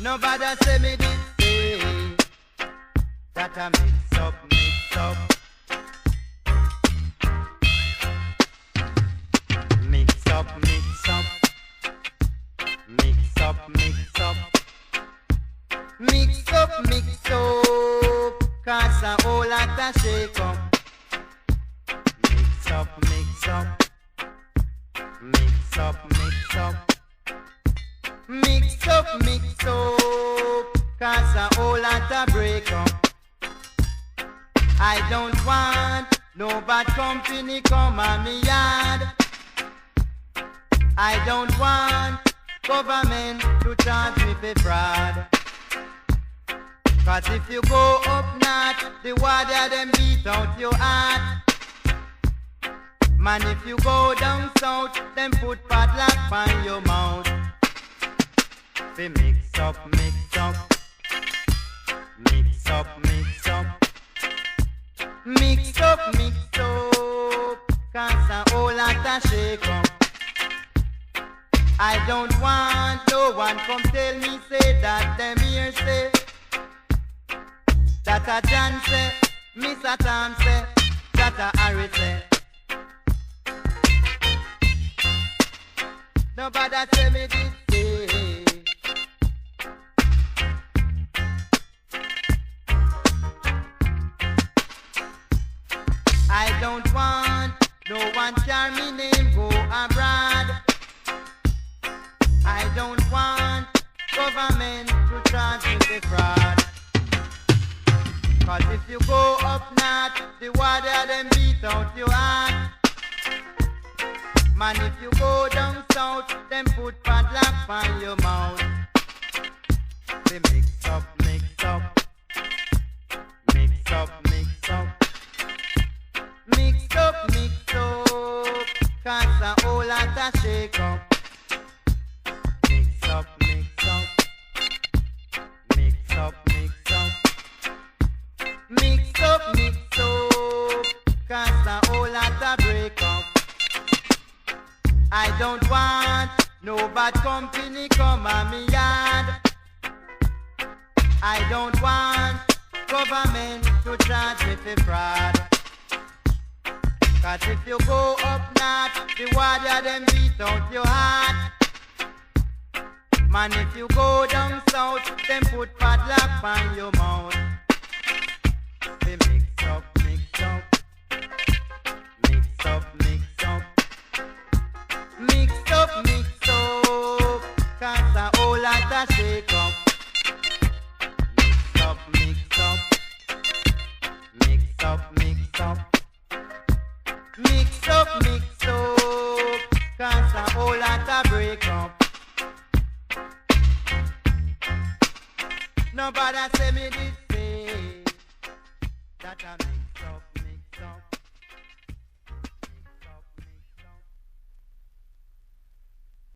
Nobody say me this day that I mix up, mix up. Mix up, mix up. Mix up, mix up. Mix up, mix up. Cause a whole lot of shake up. Mix up, mix up. Mix up, mix up. Mix up, mix up. Cause a whole lot of break up. I don't want no bad company come on me yard. I don't want government to charge me for fraud. Cause if you go up north, the water them beat out your heart. Man, if you go down south, them put padlock on your mouth. They mix up, mix up. Mix up, mix up. Mix up, mix up. Cause a whole lot of shake up. I don't want no one come tell me say that them here say that a John say, Miss a Tom say, that a Harry say. Nobody say me this day. I don't want no one carry me name go abroad. I don't want government to charge me the fraud. Cause if you go up north, the water them beat out your heart. Man, if you go down south, them put padlock on your mouth. They mix up, mix up. Mix up, mix up. Mix up, mix up. Cause a whole lot of shake up. Mix up, mix up. Mix up, mix up. Mix up, mix up. Cause a whole lot of break up. I don't want no bad company come on me yard. I don't want government to charge me for fraud. Cause if you go up north, the water them beat out your heart. Man, if you go down south, them put padlock on your mouth. They mix up, mix up. Mix up, mix up. Mix up, mix up. Cause a whole lot of shake up. Mix up, mix up. Mix up, mix up. Mix up, mix up. Cause a whole lot of break up. Nobody say me this day that I make.